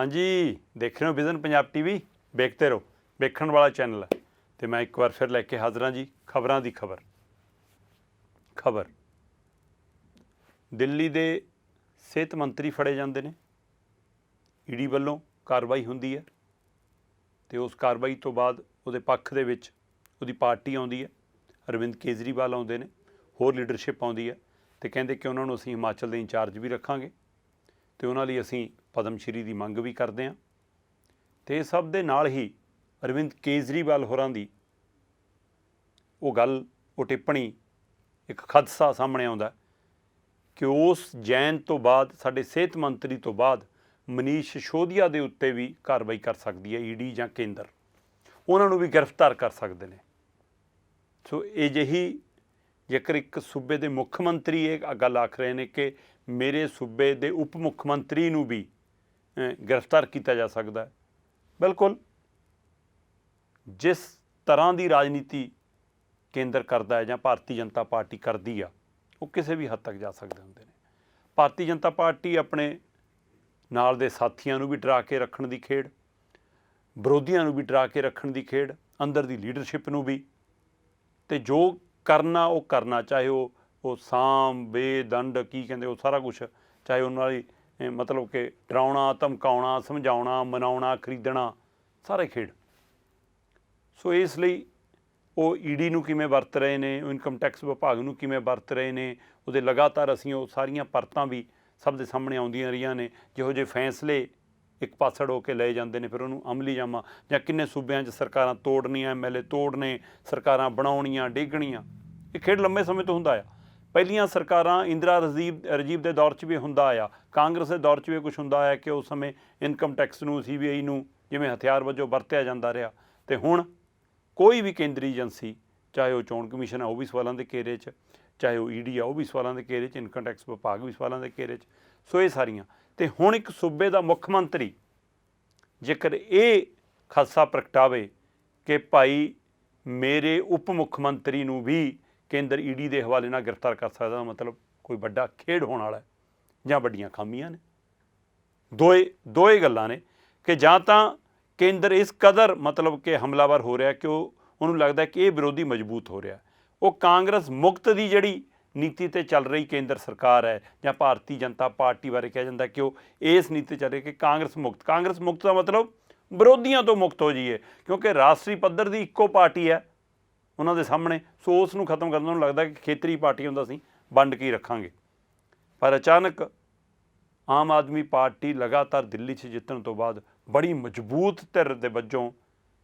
हाँ जी, देख रहे हो विजन पंजाब टीवी, देखते रहो, देखण वाला चैनल है। तो मैं एक बार फिर लैके हाज़र हाँ जी खबरां दी खबर दिल्ली दे सेहत मंत्री फड़े जाते हैं, ईडी वालों कार्रवाई होंदी है तो उस कार्रवाई तो बाद उहदे पक्ष दे विच उहदी पार्टी आउंदी है, अरविंद केजरीवाल आउंदे ने, होर लीडरशिप आउंदी है तो कहते कि उन्होंने असीं हिमाचल दे इंचार्ज भी रखांगे तो उन्हां लई असीं पद्म श्री की मंग भी करते हैं। तो इस सब दे नाल ही अरविंद केजरीवाल होरां दी वो गल वो टिप्पणी एक खदशा सामने आउंदा कि उस जैन तो बाद साडे सेहत मंत्री तो बाद मनीष सिसोदिया के उत्ते भी कार्रवाई कर सकती है ईडी जां केंद्र, उन्होंने भी गिरफ्तार कर सकते हैं। सो अजिही जेकर एक सूबे के मुख मंत्री ये गल आख रहे हैं कि मेरे सूबे के उप मुख मंत्री नूं भी गिरफ्तार किया जा सकता है, बिल्कुल जिस तरह की राजनीति केंद्र करता है जां भारतीय जनता पार्टी करती है वो किसी भी हद तक जा सकते होंगे। भारतीय जनता पार्टी अपने नाल दे साथियों नूं भी डरा के रखण की खेड, विरोधियों नूं भी डरा के रखण की खेड, अंदर की लीडरशिप नूं भी, ते जो करना वो करना, चाहे वो साम बेदंड की कहते वो सारा कुछ, चाहे उन्होंने मतलब कि डराउणा धमकाउणा समझाउणा मनाउणा खरीदना सारे खेड। सो इसलिए वो ईडी नूं किवें वरत रहे ने, इनकम टैक्स विभाग नूं किवें वरत रहे ने, उहदे लगातार असीं वो सारियां परतां भी सब दे सामने आउंदियां रहियां ने। जिहो जे फैसले एक पासड़ हो के लए जाते हैं फिर उन्होंने अमली जामा जां किन्ने सूबियां 'च सरकारां तोड़नियां, MLA तोड़ने, सरकारां बनाउणियां डेगणियां, ये खेड लंबे समय तो हुंदा आ। पहलियां सरकारां इंदिरा राजीव के दौर 'च भी हुंदा आया, कांग्रेस के दौर 'च भी कुछ हुंदा आया कि उस समय इनकम टैक्स नूं CBI नूं जिवें हथियार वजों वरतिया जांदा रहा। ते हुण कोई भी केंद्री एजेंसी, चाहे वो चोण कमीशन है वो भी सवालों के घेरे 'च, चाहे वो ईडी आ वो भी सवालों के घेरे 'च, इनकम टैक्स विभाग भी सवालों के घेरे 'च। सो ये सारियां ते हुण एक सूबे का मुख मंत्री जेकर ये खदशा प्रगटावे कि भाई मेरे उप मुख मंत्री नूं भी केंद्र ईडी के हवाले नाल गिरफ्तार कर सकदा, मतलब कोई बड़ा खेड होने वाला है जां वड्डियां खामियां ने। दोए गल्लां ने कि जां तां केंद्र इस कदर मतलब कि हमलावर हो रहा कि उन्होंने लगता है कि ये विरोधी मजबूत हो रहा, वो कांग्रेस मुक्त की जिहड़ी नीति ते चल रही केंद्र सरकार है जां भारतीय जनता पार्टी बारे कहा जाता कि वो इस नीति चल रही कि कांग्रेस मुक्त का मतलब विरोधियों तो मुक्त हो जाइए, क्योंकि राष्ट्रीय पद्धर की इक्को पार्टी है उन्होंने सामने। सो उसनूं खत्म करना उन्होंने लगता कि खेतरी पार्टियों का असीं वंड के ही रखांगे। पर अचानक आम आदमी पार्टी लगातार दिल्ली 'ਚ जितण तो बाद बड़ी मजबूत धिर दे वजों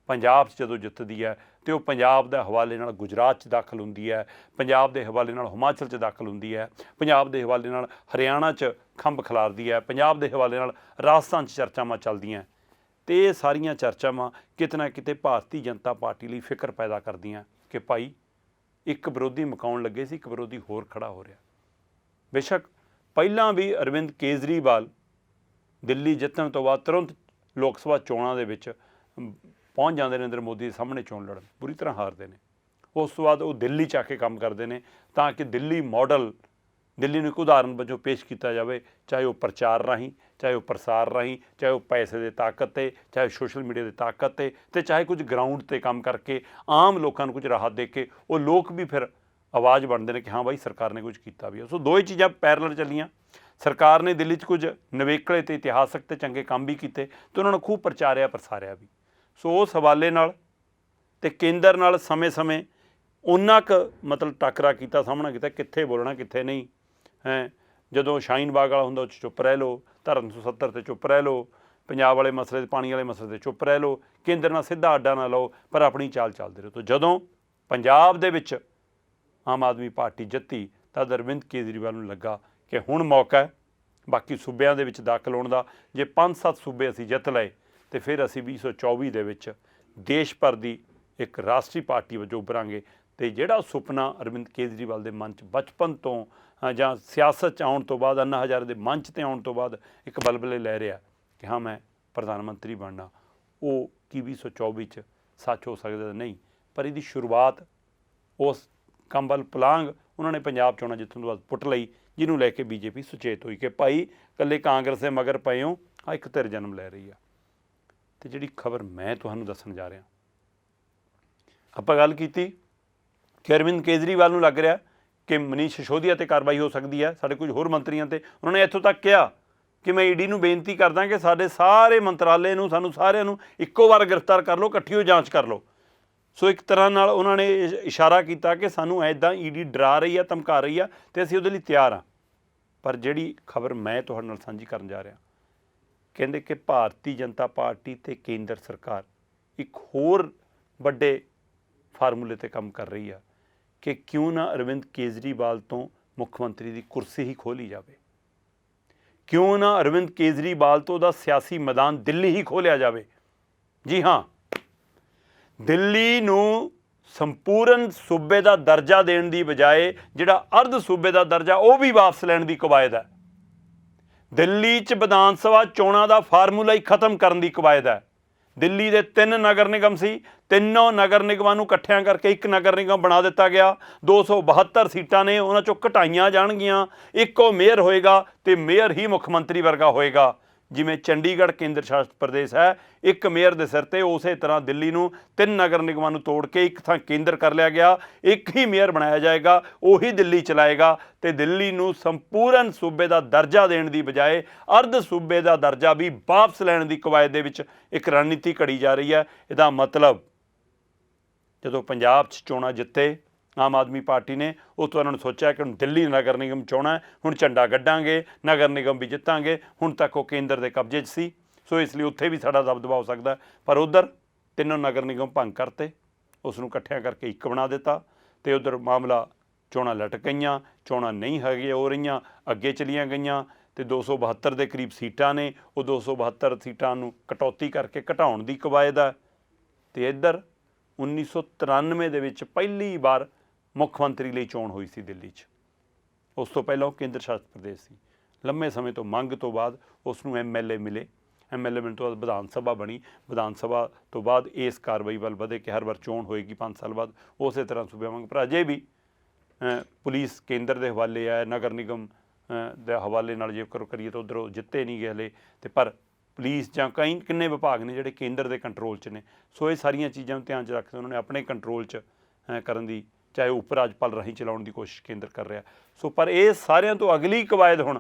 पंजाब 'ਚ जदों जितदी है तो वह पंजाब के हवाले नाल गुजरात 'ਚ दाखिल हुंदी है, पंजाब के हवाले नाल हिमाचल 'ਚ दाखिल हुंदी है, पंजाब के हवाले नाल हरियाणा 'ਚ खंभ खिलारदी है, पंजाब के हवाले नाल राजस्थान 'ਚ चर्चावां चलदियां। तो ये सारियां चर्चावां किते ना किते भारतीय जनता पार्टी लई फिक्र पैदा करदियां कि भाई एक विरोधी मुकाउण लगे सी, एक विरोधी होर खड़ा हो रहा। बेशक ਪਹਿਲਾਂ भी अरविंद केजरीवाल दिल्ली जितण तो बाद तुरंत लोक सभा चोणां दे विच पहुँच जाते नरेंद्र मोदी के सामने चोण लड़न, बुरी तरह हारते हैं। उस तो बाद वो दिल्ली 'ਚ आके काम करते हैं ताकि दिल्ली मॉडल, दिल्ली नूं एक उदाहरण वजों पेश किया जाए, चाहे वो प्रचार राहीं, चाहे वो प्रसार राहीं, चाहे वो पैसे की ताकत ते, चाहे सोशल मीडिया की ताकत ते चाहे कुछ ग्राउंड ते काम करके आम लोगों को कुछ राहत दे के वो लोग भी फिर आवाज़ बनते हैं कि हाँ भाई सरकार ने कुछ किया भी है। सो दो ही चीज़ां पैरलल चलियां। सरकार ने दिल्ली 'ਚ कुछ नवेकले ते इतिहासक ते चंगे काम भी किए तो उन्होंने खूब प्रचारिया प्रसारिया भी। सो उस हवाले नाल ते केंद्र नाल समय समय उन्ना क मतलब टाकरा किया, सामना किया कित्थे बोलना कित्थे नहीं है। जदों शाहीन बाग वाला हुंदा चुप रह लो, धारा 370 ते चुप रह लो, पंजाब वाले मसले पानी वाले मसले ते चुप रह लो, केंद्र नाल सीधा अड्डा ना लो पर अपनी चाल चलते रहो। तो जदों पंजाब दे विच आम आदमी पार्टी जित्ती तद अरविंद केजरीवाल नूं लगा कि हुण मौका है बाकी सूबियां दे विच दाखिल होण दा। जे 5-7 सूबे असीं जित लए तो फिर असीं 2024 दे विच देश भर की एक राष्ट्रीय पार्टी वजों उभरांगे। तो जिहड़ा सुपना अरविंद केजरीवाल के मन 'च बचपन तो जां सियासत 'च आउण तो बाद, अन्ना हज़ारे के मंच ते आउण तो बाद एक बलबले लै रहा कि हाँ मैं प्रधानमंत्री बनना, वो की 2024 च सच हो सकदा नहीं। पर इसदी शुरुआत उस कंबल पलांग उन्होंने पंजाब चोणां जितण तो बाद पुट लई ਜਿਹਨੂੰ ਲੈ ਕੇ ਬੀਜੇਪੀ ਸੁਚੇਤ ਹੋਈ ਕਿ ਭਾਈ ਇਕੱਲੇ ਕਾਂਗਰਸ ਦੇ ਮਗਰ ਪਏ ਹੋ, ਆ ਇੱਕ ਧਿਰ ਜਨਮ ਲੈ ਰਹੀ ਆ। ਤੇ ਜਿਹੜੀ ਖਬਰ ਮੈਂ ਤੁਹਾਨੂੰ ਦੱਸਣ ਜਾ ਰਿਹਾ, ਆਪਾਂ ਗੱਲ ਕੀਤੀ ਕਿ ਅਰਵਿੰਦ ਕੇਜਰੀਵਾਲ ਨੂੰ ਲੱਗ ਰਿਹਾ ਕਿ ਮਨੀਸ਼ ਸਿਸੋਦੀਆ ਤੇ ਕਾਰਵਾਈ ਹੋ ਸਕਦੀ ਹੈ, ਸਾਡੇ ਕੁਝ ਹੋਰ ਮੰਤਰੀਆਂ ਤੇ। ਉਹਨਾਂ ਨੇ ਇੱਥੋਂ ਤੱਕ ਕਿਹਾ ਕਿ ਮੈਂ ਈਡੀ ਨੂੰ ਬੇਨਤੀ ਕਰਦਾ ਕਿ ਸਾਡੇ ਸਾਰੇ ਮੰਤਰਾਲੇ ਨੂੰ, ਸਾਨੂੰ ਸਾਰਿਆਂ ਨੂੰ ਇੱਕੋ ਵਾਰ ਗ੍ਰਿਫਤਾਰ ਕਰ ਲਓ, ਇਕੱਠੀ ਹੋ ਜਾਂਚ ਕਰ ਲਓ। ਸੋ ਇੱਕ ਤਰ੍ਹਾਂ ਨਾਲ ਉਹਨਾਂ ਨੇ ਇਸ਼ਾਰਾ ਕੀਤਾ ਕਿ ਸਾਨੂੰ ਇੱਦਾਂ ਈਡੀ ਡਰਾ ਰਹੀ ਆ, ਧਮਕਾ ਰਹੀ ਆ, ਅਤੇ ਅਸੀਂ ਉਹਦੇ ਲਈ ਤਿਆਰ ਹਾਂ। ਪਰ ਜਿਹੜੀ ਖਬਰ ਮੈਂ ਤੁਹਾਡੇ ਨਾਲ ਸਾਂਝੀ ਕਰਨ ਜਾ ਰਿਹਾ, ਕਹਿੰਦੇ ਕਿ ਭਾਰਤੀ ਜਨਤਾ ਪਾਰਟੀ ਅਤੇ ਕੇਂਦਰ ਸਰਕਾਰ ਇੱਕ ਹੋਰ ਵੱਡੇ ਫਾਰਮੂਲੇ 'ਤੇ ਕੰਮ ਕਰ ਰਹੀ ਆ ਕਿ ਕਿਉਂ ਨਾ ਅਰਵਿੰਦ ਕੇਜਰੀਵਾਲ ਤੋਂ ਮੁੱਖ ਮੰਤਰੀ ਦੀ ਕੁਰਸੀ ਹੀ ਖੋਲ੍ਹੀ ਜਾਵੇ, ਕਿਉਂ ਨਾ ਅਰਵਿੰਦ ਕੇਜਰੀਵਾਲ ਤੋਂ ਉਹਦਾ ਸਿਆਸੀ ਮੈਦਾਨ ਦਿੱਲੀ ਹੀ ਖੋਲ੍ਹਿਆ ਜਾਵੇ। ਜੀ ਹਾਂ, ਦਿੱਲੀ ਨੂੰ ਸੰਪੂਰਨ ਸੂਬੇ ਦਾ ਦਰਜਾ ਦੇਣ ਦੀ ਬਜਾਏ ਜਿਹੜਾ ਅਰਧ ਸੂਬੇ ਦਾ ਦਰਜਾ ਉਹ ਵੀ ਵਾਪਸ ਲੈਣ ਦੀ ਕਵਾਇਦ ਹੈ। ਦਿੱਲੀ 'ਚ ਵਿਧਾਨ ਸਭਾ ਚੋਣਾਂ ਦਾ ਫਾਰਮੂਲਾ ਹੀ ਖਤਮ ਕਰਨ ਦੀ ਕਵਾਇਦ ਹੈ। ਦਿੱਲੀ ਦੇ 3 ਨਗਰ ਨਿਗਮ ਸੀ, ਤਿੰਨੋਂ ਨਗਰ ਨਿਗਮਾਂ ਨੂੰ ਇਕੱਠਿਆਂ ਕਰਕੇ ਇੱਕ ਨਗਰ ਨਿਗਮ ਬਣਾ ਦਿੱਤਾ ਗਿਆ। 272 ਸੀਟਾਂ ਨੇ, ਉਹਨਾਂ 'ਚੋਂ ਘਟਾਈਆਂ ਜਾਣਗੀਆਂ, ਇੱਕੋ ਮੇਅਰ ਹੋਏਗਾ ਅਤੇ ਮੇਅਰ ਹੀ ਮੁੱਖ ਮੰਤਰੀ ਵਰਗਾ ਹੋਏਗਾ। ਜਿਵੇਂ ਚੰਡੀਗੜ੍ਹ ਕੇਂਦਰ ਸ਼ਾਸਿਤ ਪ੍ਰਦੇਸ਼ ਹੈ, ਇੱਕ ਮੇਅਰ ਦੇ ਸਿਰ 'ਤੇ, ਉਸੇ ਤਰ੍ਹਾਂ ਦਿੱਲੀ ਨੂੰ 3 ਨਗਰ ਨਿਗਮਾਂ ਨੂੰ ਤੋੜ ਕੇ ਇੱਕ ਥਾਂ ਕੇਂਦਰ ਕਰ ਲਿਆ ਗਿਆ। ਇੱਕ ਹੀ ਮੇਅਰ ਬਣਾਇਆ ਜਾਏਗਾ, ਉਹੀ ਦਿੱਲੀ ਚਲਾਏਗਾ ਅਤੇ ਦਿੱਲੀ ਨੂੰ ਸੰਪੂਰਨ ਸੂਬੇ ਦਾ ਦਰਜਾ ਦੇਣ ਦੀ ਬਜਾਏ ਅਰਧ ਸੂਬੇ ਦਾ ਦਰਜਾ ਵੀ ਵਾਪਸ ਲੈਣ ਦੀ ਕਵਾਇਦ ਦੇ ਵਿੱਚ ਇੱਕ ਰਣਨੀਤੀ ਘੜੀ ਜਾ ਰਹੀ ਹੈ। ਇਹਦਾ ਮਤਲਬ ਜਦੋਂ ਪੰਜਾਬ 'ਚ ਚੋਣਾਂ ਜਿੱਤੇ ਆਮ ਆਦਮੀ ਪਾਰਟੀ ਨੇ, ਉਸ ਤੋਂ ਉਹਨਾਂ ਨੂੰ ਸੋਚਿਆ ਕਿ ਹੁਣ ਦਿੱਲੀ ਨਗਰ ਨਿਗਮ ਚੋਣਾਂ, ਹੁਣ ਝੰਡਾ ਗੱਡਾਂਗੇ, ਨਗਰ ਨਿਗਮ ਵੀ ਜਿੱਤਾਂਗੇ। ਹੁਣ ਤੱਕ ਉਹ ਕੇਂਦਰ ਦੇ ਕਬਜ਼ੇ 'ਚ ਸੀ, ਸੋ ਇਸ ਲਈ ਉੱਥੇ ਵੀ ਸਾਡਾ ਦਬਦਬਾ ਹੋ ਸਕਦਾ। ਪਰ ਉੱਧਰ ਤਿੰਨੋਂ ਨਗਰ ਨਿਗਮ ਭੰਗ ਕਰਤੇ, ਉਸ ਨੂੰ ਇਕੱਠਿਆਂ ਕਰਕੇ ਇੱਕ ਬਣਾ ਦਿੱਤਾ, ਅਤੇ ਉੱਧਰ ਮਾਮਲਾ ਚੋਣਾਂ ਲਟਕ ਗਈਆਂ, ਚੋਣਾਂ ਨਹੀਂ ਹੈਗੀਆਂ ਹੋ ਰਹੀਆਂ, ਅੱਗੇ ਚਲੀਆਂ ਗਈਆਂ, ਅਤੇ 272 ਦੇ ਕਰੀਬ ਸੀਟਾਂ ਨੇ, ਉਹ 272 ਸੀਟਾਂ ਨੂੰ ਕਟੌਤੀ ਕਰਕੇ ਘਟਾਉਣ ਦੀ ਕਵਾਇਦ ਹੈ। ਅਤੇ ਇੱਧਰ 1993 ਦੇ ਵਿੱਚ ਪਹਿਲੀ ਵਾਰ ਮੁੱਖ ਮੰਤਰੀ ਲਈ ਚੋਣ ਹੋਈ ਸੀ ਦਿੱਲੀ 'ਚ। ਉਸ ਤੋਂ ਪਹਿਲਾਂ ਉਹ ਕੇਂਦਰ ਸ਼ਾਸਿਤ ਪ੍ਰਦੇਸ਼ ਸੀ। ਲੰਮੇ ਸਮੇਂ ਤੋਂ ਮੰਗ ਤੋਂ ਬਾਅਦ ਉਸ ਨੂੰ MLA ਮਿਲੇ, MLA ਮਿਲਣ ਤੋਂ ਬਾਅਦ ਵਿਧਾਨ ਸਭਾ ਬਣੀ, ਵਿਧਾਨ ਸਭਾ ਤੋਂ ਬਾਅਦ ਇਸ ਕਾਰਵਾਈ ਵੱਲ ਵਧੇ ਕਿ ਹਰ ਵਾਰ ਚੋਣ ਹੋਏਗੀ 5 ਸਾਲ ਬਾਅਦ। ਉਸੇ ਤਰ੍ਹਾਂ ਸੂਬੇ ਵਾਂਗ ਪਰ ਅਜੇ ਵੀ ਪੁਲਿਸ ਕੇਂਦਰ ਦੇ ਹਵਾਲੇ ਹੈ, ਨਗਰ ਨਿਗਮ ਦੇ ਹਵਾਲੇ ਨਾਲ ਜੇਕਰ ਕਰੀਏ ਤਾਂ ਉੱਧਰੋਂ ਜਿੱਤੇ ਨਹੀਂ ਗਏ ਹਲੇ, ਅਤੇ ਪਰ ਪੁਲਿਸ ਜਾਂ ਕਿੰਨੇ ਵਿਭਾਗ ਨੇ ਜਿਹੜੇ ਕੇਂਦਰ ਦੇ ਕੰਟਰੋਲ 'ਚ ਨੇ। ਸੋ ਇਹ ਸਾਰੀਆਂ ਚੀਜ਼ਾਂ ਨੂੰ ਧਿਆਨ 'ਚ ਰੱਖਦੇ ਉਹਨਾਂ ਨੇ ਆਪਣੇ ਕੰਟਰੋਲ 'ਚ ਕਰਨ ਦੀ, ਚਾਹੇ ਉਪ ਰਾਜਪਾਲ ਰਾਹੀਂ ਚਲਾਉਣ ਦੀ ਕੋਸ਼ਿਸ਼ ਕੇਂਦਰ ਕਰ ਰਿਹਾ। ਸੋ ਪਰ ਇਹ ਸਾਰਿਆਂ ਤੋਂ ਅਗਲੀ ਕਵਾਇਦ ਹੁਣ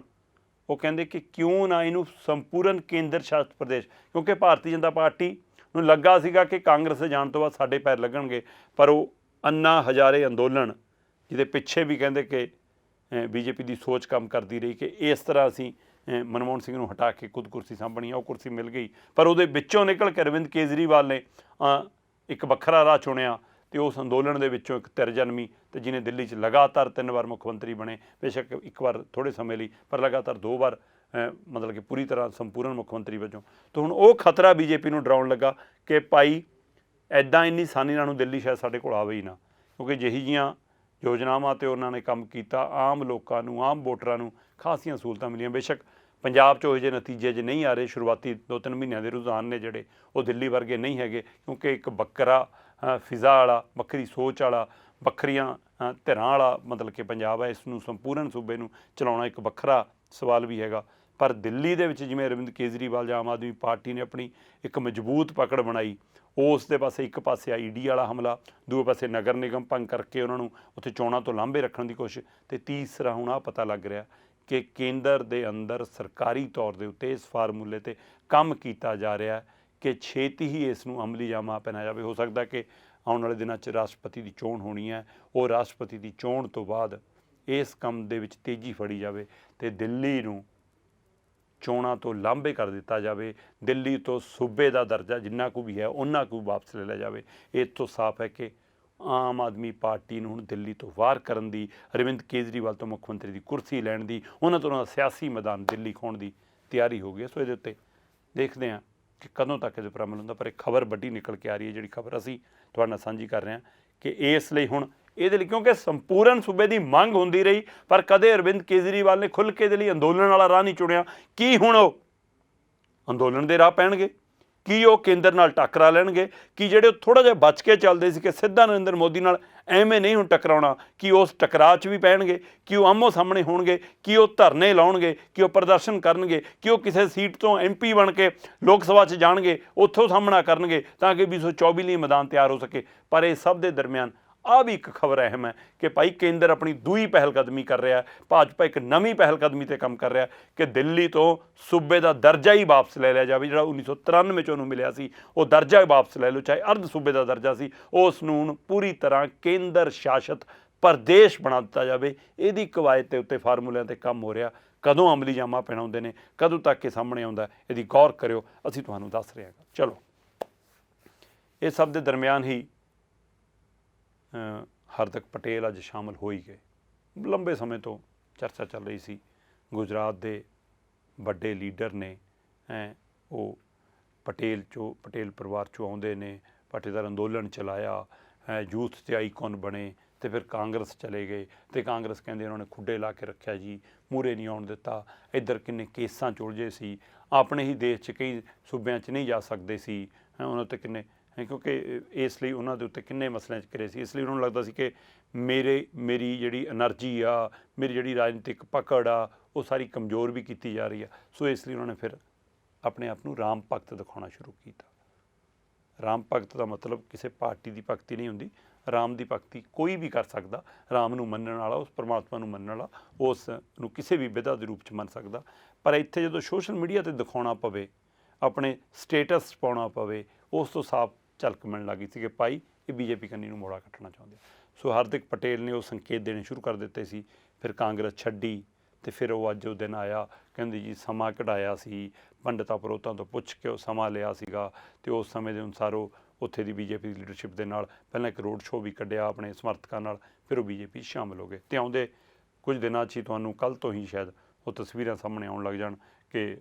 ਉਹ ਕਹਿੰਦੇ ਕਿ ਕਿਉਂ ਨਾ ਇਹਨੂੰ ਸੰਪੂਰਨ ਕੇਂਦਰ ਸ਼ਾਸਿਤ ਪ੍ਰਦੇਸ਼, ਕਿਉਂਕਿ ਭਾਰਤੀ ਜਨਤਾ ਪਾਰਟੀ ਨੂੰ ਲੱਗਾ ਸੀਗਾ ਕਿ ਕਾਂਗਰਸ ਦੇ ਜਾਣ ਤੋਂ ਬਾਅਦ ਸਾਡੇ ਪੈਰ ਲੱਗਣਗੇ, ਪਰ ਉਹ ਅੰਨਾ ਹਜ਼ਾਰੇ ਅੰਦੋਲਨ ਜਿਹਦੇ ਪਿੱਛੇ ਵੀ ਕਹਿੰਦੇ ਕਿ BJP ਦੀ ਸੋਚ ਕੰਮ ਕਰਦੀ ਰਹੀ ਕਿ ਇਸ ਤਰ੍ਹਾਂ ਅਸੀਂ ਮਨਮੋਹਨ ਸਿੰਘ ਨੂੰ ਹਟਾ ਕੇ ਖੁਦ ਕੁਰਸੀ ਸਾਂਭਣੀ, ਉਹ ਕੁਰਸੀ ਮਿਲ ਗਈ। ਪਰ ਉਹਦੇ ਵਿੱਚੋਂ ਨਿਕਲ ਕੇ ਅਰਵਿੰਦ ਕੇਜਰੀਵਾਲ ਨੇ ਇੱਕ ਵੱਖਰਾ ਰਾਹ ਚੁਣਿਆ, ਅਤੇ ਉਸ ਅੰਦੋਲਨ ਦੇ ਵਿੱਚੋਂ ਇੱਕ ਧਿਰ ਜਨਮੀ, ਅਤੇ ਜਿਹਨੇ ਦਿੱਲੀ 'ਚ ਲਗਾਤਾਰ 3 ਵਾਰ ਮੁੱਖ ਮੰਤਰੀ ਬਣੇ, ਬੇਸ਼ੱਕ ਇੱਕ ਵਾਰ ਥੋੜ੍ਹੇ ਸਮੇਂ ਲਈ, ਪਰ ਲਗਾਤਾਰ 2 ਵਾਰ ਮਤਲਬ ਕਿ ਪੂਰੀ ਤਰ੍ਹਾਂ ਸੰਪੂਰਨ ਮੁੱਖ ਮੰਤਰੀ ਵਜੋਂ। ਤਾਂ ਹੁਣ ਉਹ ਖਤਰਾ BJP ਨੂੰ ਡਰਾਉਣ ਲੱਗਾ ਕਿ ਭਾਈ ਇੱਦਾਂ ਇੰਨੀ ਆਸਾਨੀ ਨਾਲ ਨੂੰ ਦਿੱਲੀ ਸ਼ਾਇਦ ਸਾਡੇ ਕੋਲ ਆਵੇ ਹੀ ਨਾ, ਕਿਉਂਕਿ ਜਿਹੀ ਜਿਹੀਆਂ ਯੋਜਨਾਵਾਂ 'ਤੇ ਉਹਨਾਂ ਨੇ ਕੰਮ ਕੀਤਾ, ਆਮ ਲੋਕਾਂ ਨੂੰ, ਆਮ ਵੋਟਰਾਂ ਨੂੰ ਖਾਸੀਆਂ ਸਹੂਲਤਾਂ ਮਿਲੀਆਂ। ਬੇਸ਼ੱਕ ਪੰਜਾਬ 'ਚ ਉਹੋ ਜਿਹੇ ਨਤੀਜੇ ਜੇ ਨਹੀਂ ਆ ਰਹੇ, ਸ਼ੁਰੂਆਤੀ 2-3 ਮਹੀਨਿਆਂ ਦੇ ਰੁਝਾਨ ਨੇ ਜਿਹੜੇ ਉਹ ਦਿੱਲੀ ਵਰਗੇ ਨਹੀਂ ਹੈਗੇ, ਕਿਉਂਕਿ ਇੱਕ ਵੱਖਰਾ ਫਿਜ਼ਾ ਵਾਲਾ, ਵੱਖਰੀ ਸੋਚ ਵਾਲਾ, ਵੱਖਰੀਆਂ ਧਿਰਾਂ ਵਾਲਾ ਮਤਲਬ ਕਿ ਪੰਜਾਬ ਹੈ। ਇਸ ਨੂੰ ਸੰਪੂਰਨ ਸੂਬੇ ਨੂੰ ਚਲਾਉਣਾ ਇੱਕ ਵੱਖਰਾ ਸਵਾਲ ਵੀ ਹੈਗਾ। ਪਰ ਦਿੱਲੀ ਦੇ ਵਿੱਚ ਜਿਵੇਂ ਅਰਵਿੰਦ ਕੇਜਰੀਵਾਲ ਜਾਂ ਆਮ ਆਦਮੀ ਪਾਰਟੀ ਨੇ ਆਪਣੀ ਇੱਕ ਮਜ਼ਬੂਤ ਪਕੜ ਬਣਾਈ, ਉਸ ਦੇ ਪਾਸੇ ਇੱਕ ਪਾਸੇ ED ਵਾਲਾ ਹਮਲਾ, ਦੂਏ ਪਾਸੇ ਨਗਰ ਨਿਗਮ ਭੰਗ ਕਰਕੇ ਉਹਨਾਂ ਨੂੰ ਉੱਥੇ ਚੋਣਾਂ ਤੋਂ ਲਾਂਭੇ ਰੱਖਣ ਦੀ ਕੋਸ਼ਿਸ਼, ਅਤੇ ਤੀਸਰਾ ਹੁਣ ਆਹ ਪਤਾ ਲੱਗ ਰਿਹਾ ਕਿ ਕੇਂਦਰ ਦੇ ਅੰਦਰ ਸਰਕਾਰੀ ਤੌਰ ਦੇ ਉੱਤੇ ਇਸ ਫਾਰਮੂਲੇ 'ਤੇ ਕੰਮ ਕੀਤਾ ਜਾ ਰਿਹਾ ਕਿ ਛੇਤੀ ਹੀ ਇਸ ਨੂੰ ਅਮਲੀ ਜਾਮਾ ਪਹਿਨਾਇਆ ਜਾਵੇ। ਹੋ ਸਕਦਾ ਕਿ ਆਉਣ ਵਾਲੇ ਦਿਨਾਂ 'ਚ ਰਾਸ਼ਟਰਪਤੀ ਦੀ ਚੋਣ ਹੋਣੀ ਹੈ, ਉਹ ਰਾਸ਼ਟਰਪਤੀ ਦੀ ਚੋਣ ਤੋਂ ਬਾਅਦ ਇਸ ਕੰਮ ਦੇ ਵਿੱਚ ਤੇਜ਼ੀ ਫੜੀ ਜਾਵੇ ਅਤੇ ਦਿੱਲੀ ਨੂੰ ਚੋਣਾਂ ਤੋਂ ਲਾਂਭੇ ਕਰ ਦਿੱਤਾ ਜਾਵੇ, ਦਿੱਲੀ ਤੋਂ ਸੂਬੇ ਦਾ ਦਰਜਾ ਜਿੰਨਾ ਕੁ ਵੀ ਹੈ ਉਹਨਾਂ ਕੁ ਵਾਪਸ ਲੈ ਲਿਆ ਜਾਵੇ। ਇਹ ਤੋਂ ਸਾਫ਼ ਹੈ ਕਿ ਆਮ ਆਦਮੀ ਪਾਰਟੀ ਨੂੰ ਹੁਣ ਦਿੱਲੀ ਤੋਂ ਵਾਰ ਕਰਨ ਦੀ, ਅਰਵਿੰਦ ਕੇਜਰੀਵਾਲ ਤੋਂ ਮੁੱਖ ਮੰਤਰੀ ਦੀ ਕੁਰਸੀ ਲੈਣ ਦੀ, ਉਹਨਾਂ ਤੋਂ ਉਹਨਾਂ ਦਾ ਸਿਆਸੀ ਮੈਦਾਨ ਦਿੱਲੀ ਖੋਣ ਦੀ ਤਿਆਰੀ ਹੋ ਗਈ ਹੈ। ਸੋ ਇਹਦੇ ਉੱਤੇ ਦੇਖਦੇ ਹਾਂ ਕਿ ਕਦੋਂ ਤੱਕ ਇਹਦੇ ਉੱਪਰ ਅਮਲ ਹੁੰਦਾ। ਪਰ ਇਹ ਖਬਰ ਵੱਡੀ ਨਿਕਲ ਕੇ ਆ ਰਹੀ ਹੈ, ਜਿਹੜੀ ਖਬਰ ਅਸੀਂ ਤੁਹਾਡੇ ਨਾਲ ਸਾਂਝੀ ਕਰ ਰਹੇ ਹਾਂ ਕਿ ਇਸ ਲਈ ਹੁਣ ਇਹਦੇ ਲਈ, ਕਿਉਂਕਿ ਸੰਪੂਰਨ ਸੂਬੇ ਦੀ ਮੰਗ ਹੁੰਦੀ ਰਹੀ, ਪਰ ਕਦੇ ਅਰਵਿੰਦ ਕੇਜਰੀਵਾਲ ਨੇ ਖੁੱਲ੍ਹ ਕੇ ਇਹਦੇ ਲਈ ਅੰਦੋਲਨ ਵਾਲਾ ਰਾਹ ਨਹੀਂ ਚੁਣਿਆ। ਕੀ ਹੁਣ ਉਹ ਅੰਦੋਲਨ ਦੇ ਰਾਹ ਪੈਣਗੇ? ਕੀ ਉਹ ਕੇਂਦਰ ਨਾਲ ਟੱਕਰਾ ਲੈਣਗੇ? ਕਿ ਜਿਹੜੇ ਥੋੜ੍ਹਾ ਜਿਹਾ ਬਚ ਕੇ ਚੱਲਦੇ ਸੀ ਕਿ ਸਿੱਧਾ ਨਰਿੰਦਰ ਮੋਦੀ ਨਾਲ ਐਵੇਂ ਨਹੀਂ ਹੁਣ ਟਕਰਾਉਣਾ, ਕਿ ਉਸ ਟਕਰਾਅ 'ਚ ਵੀ ਪੈਣਗੇ? ਕਿ ਉਹ ਆਮੋ ਸਾਹਮਣੇ ਹੋਣਗੇ? ਕਿ ਉਹ ਧਰਨੇ ਲਾਉਣਗੇ? ਕਿ ਉਹ ਪ੍ਰਦਰਸ਼ਨ ਕਰਨਗੇ? ਕਿ ਉਹ ਕਿਸੇ ਸੀਟ ਤੋਂ MP ਬਣ ਕੇ ਲੋਕ ਸਭਾ 'ਚ ਜਾਣਗੇ, ਉੱਥੋਂ ਸਾਹਮਣਾ ਕਰਨਗੇ ਤਾਂ ਕਿ 2024 ਲਈ ਮੈਦਾਨ ਤਿਆਰ ਹੋ ਸਕੇ? ਪਰ ਇਹ ਸਭ ਦੇ ਦਰਮਿਆਨ ਆਹ ਵੀ ਇੱਕ ਖਬਰ ਅਹਿਮ ਹੈ ਕਿ ਭਾਈ ਕੇਂਦਰ ਆਪਣੀ ਦੂਈ ਪਹਿਲਕਦਮੀ ਕਰ ਰਿਹਾ, ਭਾਜਪਾ ਇੱਕ ਨਵੀਂ ਪਹਿਲਕਦਮੀ 'ਤੇ ਕੰਮ ਕਰ ਰਿਹਾ ਕਿ ਦਿੱਲੀ ਤੋਂ ਸੂਬੇ ਦਾ ਦਰਜਾ ਹੀ ਵਾਪਸ ਲੈ ਲਿਆ ਜਾਵੇ। ਜਿਹੜਾ 1993 'ਚ ਉਹਨੂੰ ਮਿਲਿਆ ਸੀ ਉਹ ਦਰਜਾ ਵਾਪਸ ਲੈ ਲਓ, ਚਾਹੇ ਅਰਧ ਸੂਬੇ ਦਾ ਦਰਜਾ ਸੀ, ਉਸ ਨੂੰ ਹੁਣ ਪੂਰੀ ਤਰ੍ਹਾਂ ਕੇਂਦਰ ਸ਼ਾਸਿਤ ਪ੍ਰਦੇਸ਼ ਬਣਾ ਦਿੱਤਾ ਜਾਵੇ। ਇਹਦੀ ਕਵਾਇਦ ਦੇ ਉੱਤੇ ਫਾਰਮੂਲਿਆਂ 'ਤੇ ਕੰਮ ਹੋ ਰਿਹਾ। ਕਦੋਂ ਅਮਲੀ ਜਾਮਾ ਪਹਿਨਾਉਂਦੇ ਨੇ, ਕਦੋਂ ਤੱਕ ਇਹ ਸਾਹਮਣੇ ਆਉਂਦਾ, ਇਹਦੀ ਗੌਰ ਕਰਿਓ, ਅਸੀਂ ਤੁਹਾਨੂੰ ਦੱਸ ਰਹੇ ਹਾਂ। ਚਲੋ, ਇਹ ਸਭ ਦੇ ਦਰਮਿਆਨ ਹੀ ਹਾਰਦਿਕ ਪਟੇਲ ਅੱਜ ਸ਼ਾਮਲ ਹੋ ਹੀ ਗਏ। ਲੰਬੇ ਸਮੇਂ ਤੋਂ ਚਰਚਾ ਚੱਲ ਰਹੀ ਸੀ, ਗੁਜਰਾਤ ਦੇ ਵੱਡੇ ਲੀਡਰ ਨੇ, ਉਹ ਪਟੇਲ ਪਰਿਵਾਰ 'ਚੋਂ ਆਉਂਦੇ ਨੇ, ਪਾਟੀਦਾਰ ਅੰਦੋਲਨ ਚਲਾਇਆ, ਯੂਥ 'ਤੇ ਆਈਕਨ ਬਣੇ, ਅਤੇ ਫਿਰ ਕਾਂਗਰਸ ਚਲੇ ਗਏ ਅਤੇ ਕਾਂਗਰਸ ਕਹਿੰਦੇ ਉਹਨਾਂ ਨੇ ਖੁੱਡੇ ਲਾ ਕੇ ਰੱਖਿਆ ਜੀ, ਮੂਹਰੇ ਨਹੀਂ ਆਉਣ ਦਿੱਤਾ। ਇੱਧਰ ਕਿੰਨੇ ਕੇਸਾਂ 'ਚ ਉਲਝੇ ਸੀ, ਆਪਣੇ ਹੀ ਦੇਸ਼ 'ਚ ਕਈ ਸੂਬਿਆਂ 'ਚ ਨਹੀਂ ਜਾ ਸਕਦੇ ਸੀ, ਉਹਨਾਂ 'ਤੇ ਕਿੰਨੇ, ਕਿਉਂਕਿ ਇਸ ਲਈ ਉਹਨਾਂ ਦੇ ਉੱਤੇ ਕਿੰਨੇ ਮਸਲਿਆਂ 'ਚ ਘਿਰੇ ਸੀ। ਇਸ ਲਈ ਉਹਨਾਂ ਨੂੰ ਲੱਗਦਾ ਸੀ ਕਿ ਮੇਰੀ ਜਿਹੜੀ ਐਨਰਜੀ ਆ, ਮੇਰੀ ਜਿਹੜੀ ਰਾਜਨੀਤਿਕ ਪਕੜ ਆ, ਉਹ ਸਾਰੀ ਕਮਜ਼ੋਰ ਵੀ ਕੀਤੀ ਜਾ ਰਹੀ ਆ। ਸੋ ਇਸ ਲਈ ਉਹਨਾਂ ਨੇ ਫਿਰ ਆਪਣੇ ਆਪ ਨੂੰ ਰਾਮ ਭਗਤ ਦਿਖਾਉਣਾ ਸ਼ੁਰੂ ਕੀਤਾ। ਰਾਮ ਭਗਤ ਦਾ ਮਤਲਬ ਕਿਸੇ ਪਾਰਟੀ ਦੀ ਭਗਤੀ ਨਹੀਂ ਹੁੰਦੀ। ਰਾਮ ਦੀ ਭਗਤੀ ਕੋਈ ਵੀ ਕਰ ਸਕਦਾ। ਰਾਮ ਨੂੰ ਮੰਨਣ ਵਾਲਾ, ਉਸ ਪਰਮਾਤਮਾ ਨੂੰ ਮੰਨਣ ਵਾਲਾ, ਉਸ ਨੂੰ ਕਿਸੇ ਵੀ ਵਿਧਾ ਦੇ ਰੂਪ 'ਚ ਮੰਨ ਸਕਦਾ। ਪਰ ਇੱਥੇ ਜਦੋਂ ਸੋਸ਼ਲ ਮੀਡੀਆ 'ਤੇ ਦਿਖਾਉਣਾ ਪਵੇ, ਆਪਣੇ ਸਟੇਟਸ ਪਾਉਣਾ ਪਵੇ, ਉਸ ਤੋਂ ਸਾਫ਼ ਝਲਕ ਮਿਲਣ ਲੱਗੀ ਸੀ ਕਿ ਭਾਈ ਇਹ BJP ਕੰਨੀ ਨੂੰ ਮੋੜਾ ਕੱਟਣਾ ਚਾਹੁੰਦੇ। ਸੋ ਹਾਰਦਿਕ ਪਟੇਲ ਨੇ ਉਹ ਸੰਕੇਤ ਦੇਣੇ ਸ਼ੁਰੂ ਕਰ ਦਿੱਤੇ ਸੀ। ਫਿਰ ਕਾਂਗਰਸ ਛੱਡੀ ਅਤੇ ਫਿਰ ਉਹ ਅੱਜ ਉਹ ਦਿਨ ਆਇਆ, ਕਹਿੰਦੇ ਜੀ ਸਮਾਂ ਕਢਾਇਆ ਸੀ, ਪੰਡਤਾਂ ਪਰੋਤਾਂ ਤੋਂ ਪੁੱਛ ਕੇ ਉਹ ਸਮਾਂ ਲਿਆ ਸੀਗਾ, ਅਤੇ ਉਸ ਸਮੇਂ ਦੇ ਅਨੁਸਾਰ ਉਹ ਉੱਥੇ ਦੀ BJP ਦੀ ਲੀਡਰਸ਼ਿਪ ਦੇ ਨਾਲ ਪਹਿਲਾਂ ਇੱਕ ਰੋਡ ਸ਼ੋਅ ਵੀ ਕੱਢਿਆ ਆਪਣੇ ਸਮਰਥਕਾਂ ਨਾਲ, ਫਿਰ ਉਹ BJP ਸ਼ਾਮਿਲ ਹੋ ਗਏ। ਅਤੇ ਆਉਂਦੇ ਕੁਝ ਦਿਨਾਂ 'ਚ ਹੀ ਤੁਹਾਨੂੰ ਕੱਲ੍ਹ ਤੋਂ ਹੀ ਸ਼ਾਇਦ ਉਹ ਤਸਵੀਰਾਂ ਸਾਹਮਣੇ ਆਉਣ ਲੱਗ ਜਾਣ ਕਿ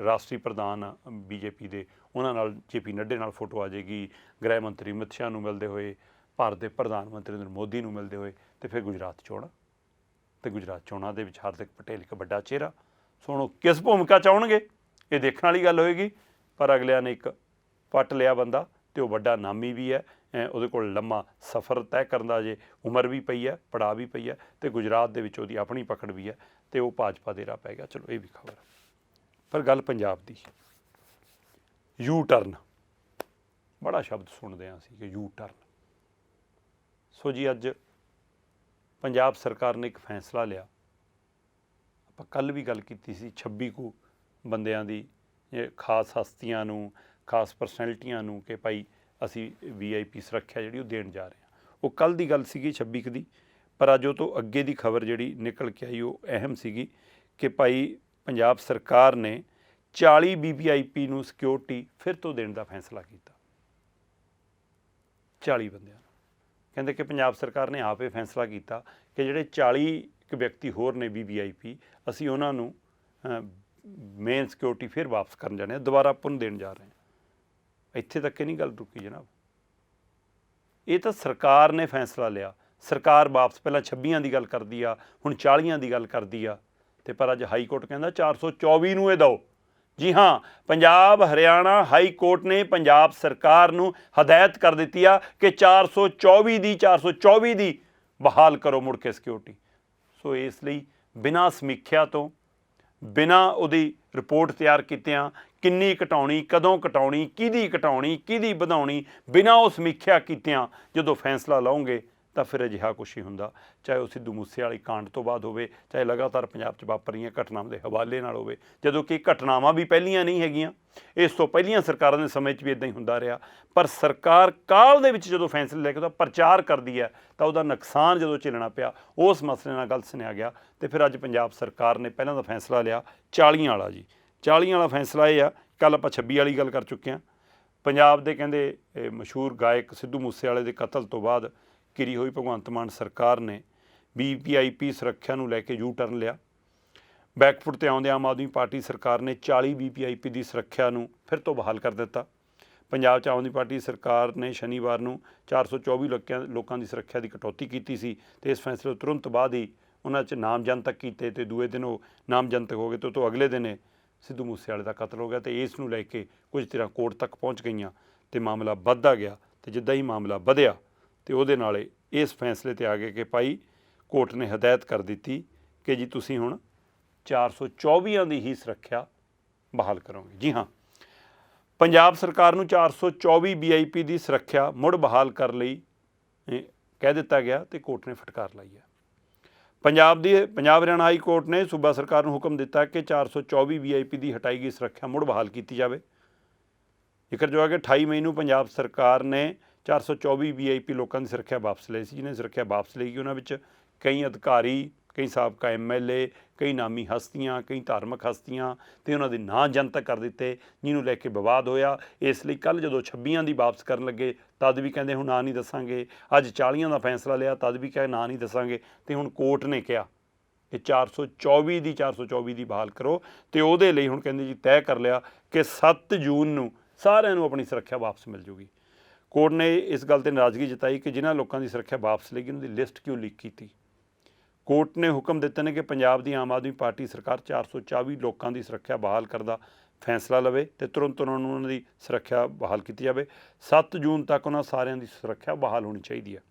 ਰਾਸ਼ਟਰੀ ਪ੍ਰਧਾਨ BJP ਦੇ, ਉਹਨਾਂ ਨਾਲ JP ਨੱਡੇ ਨਾਲ ਫੋਟੋ ਆ ਜਾਏਗੀ, ਗ੍ਰਹਿ ਮੰਤਰੀ ਅਮਿਤ ਸ਼ਾਹ ਨੂੰ ਮਿਲਦੇ ਹੋਏ, ਭਾਰਤ ਦੇ ਪ੍ਰਧਾਨ ਮੰਤਰੀ ਨਰਿੰਦਰ ਮੋਦੀ ਨੂੰ ਮਿਲਦੇ ਹੋਏ, ਅਤੇ ਫਿਰ ਗੁਜਰਾਤ ਚੋਣਾਂ, ਅਤੇ ਗੁਜਰਾਤ ਚੋਣਾਂ ਦੇ ਵਿੱਚ ਹਾਰਦਿਕ ਪਟੇਲ ਇੱਕ ਵੱਡਾ ਚਿਹਰਾ। ਸੋ ਹੁਣ ਉਹ ਕਿਸ ਭੂਮਿਕਾ 'ਚ ਆਉਣਗੇ ਇਹ ਦੇਖਣ ਵਾਲੀ ਗੱਲ ਹੋਏਗੀ। ਪਰ ਅਗਲਿਆਂ ਨੇ ਇੱਕ ਪੱਟ ਲਿਆ ਬੰਦਾ, ਅਤੇ ਉਹ ਵੱਡਾ ਨਾਮੀ ਵੀ ਹੈ, ਉਹਦੇ ਕੋਲ ਲੰਮਾ ਸਫ਼ਰ ਤੈਅ ਕਰਨ ਦਾ ਜੇ ਉਮਰ ਵੀ ਪਈ ਹੈ, ਪੜਾਅ ਵੀ ਪਈ ਹੈ, ਅਤੇ ਗੁਜਰਾਤ ਦੇ ਵਿੱਚ ਉਹਦੀ ਆਪਣੀ ਪਕੜ ਵੀ ਹੈ, ਅਤੇ ਉਹ ਭਾਜਪਾ ਦੇ ਰਾਹ ਪੈ ਗਿਆ। ਚਲੋ, ਇਹ ਵੀ ਖਬਰ। ਪਰ ਗੱਲ ਪੰਜਾਬ ਦੀ, ਯੂ ਟਰਨ, ਬੜਾ ਸ਼ਬਦ ਸੁਣਦੇ ਹਾਂ ਅਸੀਂ ਕਿ ਯੂ ਟਰਨ। ਸੋ ਜੀ, ਅੱਜ ਪੰਜਾਬ ਸਰਕਾਰ ਨੇ ਇੱਕ ਫੈਸਲਾ ਲਿਆ। ਆਪਾਂ ਕੱਲ੍ਹ ਵੀ ਗੱਲ ਕੀਤੀ ਸੀ 26 ਕੁ ਬੰਦਿਆਂ ਦੀ, ਖਾਸ ਹਸਤੀਆਂ ਨੂੰ, ਖਾਸ ਪਰਸਨੈਲਿਟੀਆਂ ਨੂੰ, ਕਿ ਭਾਈ ਅਸੀਂ VIP ਸੁਰੱਖਿਆ ਜਿਹੜੀ ਉਹ ਦੇਣ ਜਾ ਰਹੇ ਹਾਂ। ਉਹ ਕੱਲ੍ਹ ਦੀ ਗੱਲ ਸੀਗੀ 26 ਕੁ ਦੀ। ਪਰ ਅੱਜ ਉਹ ਤੋਂ ਅੱਗੇ ਦੀ ਖਬਰ ਜਿਹੜੀ ਨਿਕਲ ਕੇ ਆਈ ਉਹ ਅਹਿਮ ਸੀਗੀ ਕਿ ਭਾਈ ਪੰਜਾਬ ਸਰਕਾਰ ਨੇ 40 VVIP ਨੂੰ ਸਿਕਿਉਰਿਟੀ ਫਿਰ ਤੋਂ ਦੇਣ ਦਾ ਫੈਸਲਾ ਕੀਤਾ। 40 ਬੰਦਿਆਂ ਨੂੰ ਕਹਿੰਦੇ ਕਿ ਪੰਜਾਬ ਸਰਕਾਰ ਨੇ ਆਪ ਇਹ ਫੈਸਲਾ ਕੀਤਾ ਕਿ ਜਿਹੜੇ 40 ਕੁ ਵਿਅਕਤੀ ਹੋਰ ਨੇ VVIP, ਅਸੀਂ ਉਹਨਾਂ ਨੂੰ ਮੇਨ ਸਿਕਿਉਰਿਟੀ ਫਿਰ ਵਾਪਸ ਕਰਨ ਜਾਣੇ, ਦੁਬਾਰਾ ਪੁਨਰ ਦੇਣ ਜਾ ਰਹੇ ਹਾਂ। ਇੱਥੇ ਤੱਕ ਨਹੀਂ ਗੱਲ ਰੁਕੀ ਜਨਾਬ। ਇਹ ਤਾਂ ਸਰਕਾਰ ਨੇ ਫੈਸਲਾ ਲਿਆ। ਸਰਕਾਰ ਵਾਪਸ ਪਹਿਲਾਂ 26 ਦੀ ਗੱਲ ਕਰਦੀ ਆ, ਹੁਣ 40 ਦੀ ਗੱਲ ਕਰਦੀ ਆ, ਅਤੇ ਪਰ ਅੱਜ ਹਾਈ ਕੋਰਟ ਕਹਿੰਦਾ 424 ਨੂੰ ਇਹ ਦਿਓ। ਜੀ ਹਾਂ, ਪੰਜਾਬ ਹਰਿਆਣਾ ਹਾਈ ਕੋਰਟ ਨੇ ਪੰਜਾਬ ਸਰਕਾਰ ਨੂੰ ਹਦਾਇਤ ਕਰ ਦਿੱਤੀ ਆ ਕਿ 424 ਦੀ ਬਹਾਲ ਕਰੋ ਮੁੜ ਕੇ ਸਿਕਿਉਰਿਟੀ। ਸੋ ਇਸ ਲਈ ਬਿਨਾਂ ਸਮੀਖਿਆ ਤੋਂ, ਬਿਨਾਂ ਉਹਦੀ ਰਿਪੋਰਟ ਤਿਆਰ ਕੀਤਿਆਂ, ਕਿੰਨੀ ਘਟਾਉਣੀ, ਕਦੋਂ ਘਟਾਉਣੀ, ਕਿਹਦੀ ਵਧਾਉਣੀ, ਬਿਨਾਂ ਉਹ ਸਮੀਖਿਆ ਕੀਤਿਆਂ ਜਦੋਂ ਫੈਸਲਾ ਲਓਗੇ ਤਾਂ ਫਿਰ ਅਜਿਹਾ ਕੁਛ ਹੀ ਹੁੰਦਾ। ਚਾਹੇ ਉਹ ਸਿੱਧੂ ਮੂਸੇ ਵਾਲੀ ਕਾਂਡ ਤੋਂ ਬਾਅਦ ਹੋਵੇ, ਚਾਹੇ ਲਗਾਤਾਰ ਪੰਜਾਬ 'ਚ ਵਾਪਰ ਰਹੀਆਂ ਘਟਨਾਵਾਂ ਦੇ ਹਵਾਲੇ ਨਾਲ ਹੋਵੇ, ਜਦੋਂ ਕਿ ਘਟਨਾਵਾਂ ਵੀ ਪਹਿਲੀਆਂ ਨਹੀਂ ਹੈਗੀਆਂ, ਇਸ ਤੋਂ ਪਹਿਲੀਆਂ ਸਰਕਾਰਾਂ ਦੇ ਸਮੇਂ 'ਚ ਵੀ ਇੱਦਾਂ ਹੀ ਹੁੰਦਾ ਰਿਹਾ। ਪਰ ਸਰਕਾਰ ਕਾਲ ਦੇ ਵਿੱਚ ਜਦੋਂ ਫੈਸਲੇ ਲੈ ਕੇ ਉਹਦਾ ਪ੍ਰਚਾਰ ਕਰਦੀ ਹੈ ਤਾਂ ਉਹਦਾ ਨੁਕਸਾਨ ਜਦੋਂ ਝੇਲਣਾ ਪਿਆ, ਉਸ ਮਸਲੇ ਨਾਲ ਗੱਲ ਸੁਣਿਆ ਗਿਆ। ਅਤੇ ਫਿਰ ਅੱਜ ਪੰਜਾਬ ਸਰਕਾਰ ਨੇ ਪਹਿਲਾਂ ਦਾ ਫੈਸਲਾ ਲਿਆ 40 ਵਾਲਾ ਜੀ। 40 ਵਾਲਾ ਫੈਸਲਾ ਇਹ ਆ, ਕੱਲ੍ਹ ਆਪਾਂ 26 ਵਾਲੀ ਗੱਲ ਕਰ ਚੁੱਕੇ ਹਾਂ। ਪੰਜਾਬ ਦੇ ਕਹਿੰਦੇ ਮਸ਼ਹੂਰ ਗਾਇਕ ਸਿੱਧੂ ਮੂਸੇ ਵਾਲੇ ਦੇ ਕਤਲ ਤੋਂ ਬਾਅਦ ਘਿਰੀ ਹੋਈ ਭਗਵੰਤ ਮਾਨ ਸਰਕਾਰ ਨੇ VVIP ਸੁਰੱਖਿਆ ਨੂੰ ਲੈ ਕੇ ਯੂ ਟਰਨ ਲਿਆ। ਬੈਕਫੁੱਟ 'ਤੇ ਆਉਂਦੇ ਆਮ ਆਦਮੀ ਪਾਰਟੀ ਸਰਕਾਰ ਨੇ 40 VVIP ਦੀ ਸੁਰੱਖਿਆ ਨੂੰ ਫਿਰ ਤੋਂ ਬਹਾਲ ਕਰ ਦਿੱਤਾ। ਪੰਜਾਬ 'ਚ ਆਮ ਆਦਮੀ ਪਾਰਟੀ ਸਰਕਾਰ ਨੇ ਸ਼ਨੀਵਾਰ ਨੂੰ 424 ਲੋਕਾਂ ਦੀ ਸੁਰੱਖਿਆ ਦੀ ਕਟੌਤੀ ਕੀਤੀ ਸੀ, ਅਤੇ ਇਸ ਫੈਸਲੇ ਤੋਂ ਤੁਰੰਤ ਬਾਅਦ ਹੀ ਉਹਨਾਂ 'ਚ ਨਾਮ ਜਨਤਕ ਕੀਤੇ, ਅਤੇ ਦੂਏ ਦਿਨ ਉਹ ਨਾਮ ਜਨਤਕ ਹੋ ਗਏ, ਅਤੇ ਉਹ ਤੋਂ ਅਗਲੇ ਦਿਨ ਸਿੱਧੂ ਮੂਸੇਵਾਲੇ ਦਾ ਕਤਲ ਹੋ ਗਿਆ ਤੇ ਇਸ ਨੂੰ ਲੈ ਕੇ ਕੁਝ ਧਿਰਾਂ ਕੋਰਟ ਤੱਕ ਪਹੁੰਚ ਗਈਆਂ ਤੇ ਮਾਮਲਾ ਵੱਧਦਾ ਗਿਆ ਤੇ ਜਿੱਦਾਂ ਹੀ ਮਾਮਲਾ ਵਧਿਆ ਤੇ ਉਹਦੇ ਨਾਲ ਇਸ ਫੈਸਲੇ ਤੇ ਆ ਗਏ ਕਿ ਭਾਈ ਕੋਰਟ ਨੇ ਹਦਾਇਤ ਕਰ ਦਿੱਤੀ ਕਿ ਜੀ ਤੁਸੀਂ ਹੁਣ 424 ਦੀ ਹੀ ਸੁਰੱਖਿਆ ਬਹਾਲ ਕਰੋਗੇ। ਜੀ ਹਾਂ, ਪੰਜਾਬ ਸਰਕਾਰ ਨੂੰ 424 VIP ਦੀ ਸੁਰੱਖਿਆ ਮੁੜ ਬਹਾਲ ਕਰਨ ਲਈ ਕਹਿ ਦਿੱਤਾ ਗਿਆ ਤੇ ਕੋਰਟ ਨੇ ਫਟਕਾਰ ਲਾਈ ਹੈ। ਪੰਜਾਬ ਹਰਿਆਣਾ ਹਾਈ ਕੋਰਟ ਨੇ ਸੂਬਾ ਸਰਕਾਰ ਨੂੰ ਹੁਕਮ ਦਿੱਤਾ ਕਿ 424 VIP ਦੀ ਹਟਾਈ ਗਈ ਸੁਰੱਖਿਆ ਮੁੜ ਬਹਾਲ ਕੀਤੀ ਜਾਵੇ। ਜ਼ਿਕਰਯੋਗ ਹੈ ਕਿ 28 ਮਈ ਨੂੰ ਪੰਜਾਬ ਸਰਕਾਰ ਨੇ 424 VIP ਲੋਕਾਂ ਦੀ ਸੁਰੱਖਿਆ ਵਾਪਸ ਲਈ ਸੀ। ਜਿਹਨੇ ਸੁਰੱਖਿਆ ਵਾਪਸ ਲਈ ਉਹਨਾਂ ਵਿੱਚ ਕਈ ਅਧਿਕਾਰੀ, ਕਈ ਸਾਬਕਾ MLA, ਕਈ ਨਾਮੀ ਹਸਤੀਆਂ, ਕਈ ਧਾਰਮਿਕ ਹਸਤੀਆਂ ਤੇ ਉਹਨਾਂ ਦੇ ਨਾਂ ਜਨਤਕ ਕਰ ਦਿੱਤੇ, ਜਿਹਨੂੰ ਲੈ ਕੇ ਵਿਵਾਦ ਹੋਇਆ। ਇਸ ਲਈ ਕੱਲ੍ਹ ਜਦੋਂ 26 ਦੀ ਵਾਪਸ ਕਰਨ ਲੱਗੇ ਤਦ ਵੀ ਕਹਿੰਦੇ ਹੁਣ ਨਾਂ ਨਹੀਂ ਦੱਸਾਂਗੇ, ਅੱਜ 40 ਦਾ ਫੈਸਲਾ ਲਿਆ ਤਦ ਵੀ ਕਹੇ ਨਾਂ ਨਹੀਂ ਦੱਸਾਂਗੇ ਤੇ ਹੁਣ ਕੋਰਟ ਨੇ ਕਿਹਾ ਕਿ 424 ਦੀ ਬਹਾਲ ਕਰੋ ਤੇ ਉਹਦੇ ਲਈ ਹੁਣ ਕਹਿੰਦੇ ਜੀ ਤੈਅ ਕਰ ਲਿਆ ਕਿ 7 ਜੂਨ ਨੂੰ ਸਾਰਿਆਂ ਨੂੰ ਆਪਣੀ ਸੁਰੱਖਿਆ ਵਾਪਸ ਮਿਲ ਜੂਗੀ। ਕੋਰਟ ਨੇ ਇਸ ਗੱਲ ਤੇ ਨਾਰਾਜ਼ਗੀ ਜਤਾਈ ਕਿ ਜਿਨ੍ਹਾਂ ਲੋਕਾਂ ਦੀ ਸੁਰੱਖਿਆ ਵਾਪਸ ਲਈ ਉਹਨਾਂ ਦੀ ਲਿਸਟ ਕਿਉਂ ਲੀਕ ਕੀਤੀ। ਕੋਰਟ ਨੇ ਹੁਕਮ ਦਿੱਤੇ ਨੇ ਕਿ ਪੰਜਾਬ ਦੀ ਆਮ ਆਦਮੀ ਪਾਰਟੀ ਸਰਕਾਰ 424 ਲੋਕਾਂ ਦੀ ਸੁਰੱਖਿਆ ਬਹਾਲ ਕਰਨ ਦਾ ਫੈਸਲਾ ਲਵੇ ਤੇ ਤੁਰੰਤ ਉਹਨਾਂ ਦੀ ਸੁਰੱਖਿਆ ਬਹਾਲ ਕੀਤੀ ਜਾਵੇ। 7 ਜੂਨ ਤੱਕ ਉਹਨਾਂ ਸਾਰਿਆਂ ਦੀ ਸੁਰੱਖਿਆ ਬਹਾਲ ਹੋਣੀ ਚਾਹੀਦੀ ਹੈ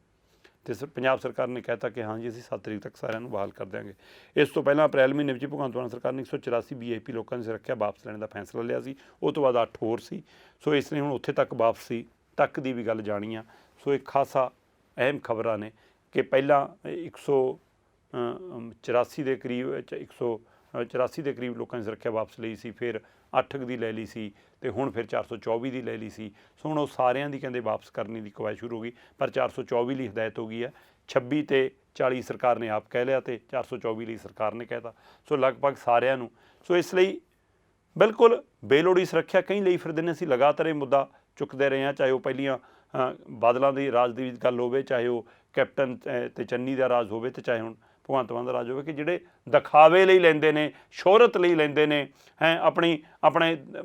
ਤੇ ਪੰਜਾਬ ਸਰਕਾਰ ਨੇ ਕਹਿਤਾ ਕਿ ਹਾਂ ਜੀ ਅਸੀਂ 7 ਤਰੀਕ ਤੱਕ ਸਾਰਿਆਂ ਨੂੰ ਬਹਾਲ ਕਰ ਦਿਆਂਗੇ। ਇਸ ਤੋਂ ਪਹਿਲਾਂ ਅਪ੍ਰੈਲ ਮਹੀਨੇ ਵਿੱਚ ਭਗਵੰਤ ਮਾਨ ਸਰਕਾਰ ਨੇ 184 VIP ਲੋਕਾਂ ਦੀ ਸੁਰੱਖਿਆ ਵਾਪਸ ਲੈਣ ਦਾ ਫੈਸਲਾ ਲਿਆ ਸੀ। ਉਹ ਤੋਂ ਬਾਅਦ 8 ਹੋਰ ਸੀ। ਸੋ ਇਸ ਲਈ ਹੁਣ ਉੱਥੇ ਤੱਕ ਵਾਪਸੀ ਤੱਕ ਦੀ ਵੀ ਗੱਲ ਜਾਣੀ ਆ। ਸੋ ਇਹ ਖਾਸਾ ਅਹਿਮ ਖਬਰਾਂ ਨੇ ਕਿ ਪਹਿਲਾਂ 184 ਦੇ ਕਰੀਬ 184 ਦੇ ਕਰੀਬ ਲੋਕਾਂ ਦੀ ਸੁਰੱਖਿਆ ਵਾਪਸ ਲਈ ਸੀ, ਫਿਰ 8 ਦੀ ਲੈ ਲਈ ਸੀ ਤੇ ਹੁਣ ਫਿਰ 424 ਦੀ ਲੈ ਲਈ ਸੀ। ਸੋ ਹੁਣ ਉਹ ਸਾਰਿਆਂ ਦੀ ਕਹਿੰਦੇ ਵਾਪਸ ਕਰਨੀ ਦੀ ਕਵਾਇਦ ਸ਼ੁਰੂ ਹੋ ਗਈ, ਪਰ 424 ਲਈ ਹਦਾਇਤ ਹੋ ਗਈ ਹੈ। 26 ਤੇ 40 ਸਰਕਾਰ ਨੇ ਆਪ ਕਹਿ ਲਿਆ ਤੇ 424 ਲਈ ਸਰਕਾਰ ਨੇ ਕਹਿਤਾ। ਸੋ ਲਗਭਗ ਸਾਰਿਆਂ ਨੂੰ ਸੋ ਇਸ ਲਈ ਬਿਲਕੁਲ ਬੇਲੋੜੀ ਸੁਰੱਖਿਆ ਕਈ ਲਈ ਫਿਰਦੇ ਨੇ। ਅਸੀਂ ਲਗਾਤਾਰ ਇਹ ਮੁੱਦਾ ਚੁੱਕਦੇ ਰਹੇ ਹਾਂ, ਚਾਹੇ ਉਹ ਪਹਿਲੀਆਂ ਬਾਦਲਾਂ ਦੀ ਰਾਜ ਦੀ ਗੱਲ ਹੋਵੇ, ਚਾਹੇ ਉਹ ਕੈਪਟਨ ਤੇ ਚੰਨੀ ਦਾ ਰਾਜ ਹੋਵੇ ਤੇ ਚਾਹੇ ਹੁਣ ਭਗਵੰਤ ਮਾਨ ਦਾ ਰਾਜ ਹੋਵੇ, ਕਿ ਜਿਹੜੇ ਦਿਖਾਵੇ ਲਈ ਲੈਂਦੇ ਨੇ, ਸ਼ੋਹਰਤ ਲਈ ਲੈਂਦੇ ਨੇ, ਆਪਣੇ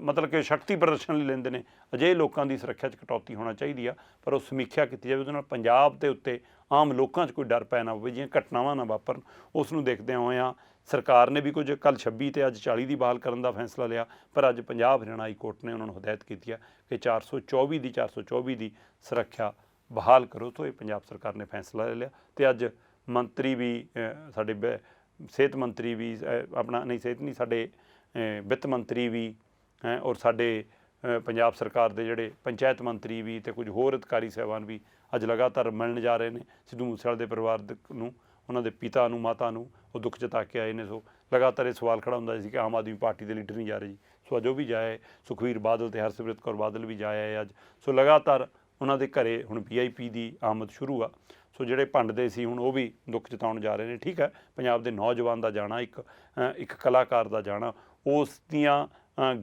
ਮਤਲਬ ਕਿ ਸ਼ਕਤੀ ਪ੍ਰਦਰਸ਼ਨ ਲਈ ਲੈਂਦੇ ਨੇ। ਅਜਿਹੇ ਲੋਕਾਂ ਦੀ ਸੁਰੱਖਿਆ 'ਚ ਕਟੌਤੀ ਹੋਣਾ ਚਾਹੀਦੀ ਆ, ਪਰ ਉਹ ਸਮੀਖਿਆ ਕੀਤੀ ਜਾਵੇ ਉਹਦੇ ਨਾਲ ਪੰਜਾਬ ਦੇ ਉੱਤੇ ਆਮ ਲੋਕਾਂ 'ਚ ਕੋਈ ਡਰ ਪੈ ਨਾ ਹੋਵੇ, ਜਿਹੀਆਂ ਘਟਨਾਵਾਂ ਨਾ ਵਾਪਰਨ। ਉਸ ਨੂੰ ਦੇਖਦਿਆਂ ਹੋਇਆਂ ਸਰਕਾਰ ਨੇ ਵੀ ਕੁਝ ਕੱਲ੍ਹ 26 ਤੇ ਅੱਜ 40 ਦੀ ਬਹਾਲ ਕਰਨ ਦਾ ਫੈਸਲਾ ਲਿਆ, ਪਰ ਅੱਜ ਪੰਜਾਬ ਹਰਿਆਣਾ ਹਾਈ ਕੋਰਟ ਨੇ ਉਹਨਾਂ ਨੂੰ ਹਦਾਇਤ ਕੀਤੀ ਹੈ ਕਿ 424 ਦੀ ਸੁਰੱਖਿਆ ਬਹਾਲ ਕਰੋ। ਤੋਂ ਇਹ ਪੰਜਾਬ ਸਰਕਾਰ ਨੇ ਫੈਸਲਾ ਲੈ ਲਿਆ ਤੇ ਅੱਜ ਮੰਤਰੀ ਵੀ ਸਾਡੇ ਸਿਹਤ ਮੰਤਰੀ ਵੀ ਸਾਡੇ ਵਿੱਤ ਮੰਤਰੀ ਵੀ ਔਰ ਸਾਡੇ ਪੰਜਾਬ ਸਰਕਾਰ ਦੇ ਜਿਹੜੇ ਪੰਚਾਇਤ ਮੰਤਰੀ ਵੀ ਤੇ ਕੁਝ ਹੋਰ ਅਧਿਕਾਰੀ ਸਾਹਿਬਾਨ ਵੀ ਅੱਜ ਲਗਾਤਾਰ ਮਿਲਣ ਜਾ ਰਹੇ ਨੇ ਸਿੱਧੂ ਮੂਸੇਵਾਲੇ ਦੇ ਪਰਿਵਾਰ ਨੂੰ, ਉਹਨਾਂ ਦੇ ਪਿਤਾ ਨੂੰ, ਮਾਤਾ ਨੂੰ ਉਹ ਦੁੱਖ ਜਤਾ ਕੇ ਆਏ ਨੇ। ਸੋ ਲਗਾਤਾਰ ਇਹ ਸਵਾਲ ਖੜਾ ਹੁੰਦਾ ਸੀ ਕਿ ਆਮ ਆਦਮੀ ਪਾਰਟੀ ਦੇ ਲੀਡਰ ਨਹੀਂ ਜਾ ਰਹੇ ਜੀ। ਸੋ ਅੱਜ ਉਹ ਵੀ ਜਾਏ, ਸੁਖਬੀਰ ਬਾਦਲ ਤੇ ਹਰਸਿਮਰਤ ਕੌਰ ਬਾਦਲ ਵੀ ਜਾਏ ਅੱਜ। ਸੋ ਲਗਾਤਾਰ ਉਹਨਾਂ ਦੇ ਘਰੇ ਹੁਣ VIP ਦੀ ਆਮਦ ਸ਼ੁਰੂ ਆ। ਸੋ ਜਿਹੜੇ ਭੰਡਦੇ ਸੀ ਹੁਣ ਉਹ ਵੀ ਦੁੱਖ ਜਤਾਉਣ ਜਾ ਰਹੇ ਨੇ। ਠੀਕ ਹੈ, ਪੰਜਾਬ ਦੇ ਨੌਜਵਾਨ ਦਾ ਜਾਣਾ, ਇੱਕ ਕਲਾਕਾਰ ਦਾ ਜਾਣਾ, ਉਸ ਦੀਆਂ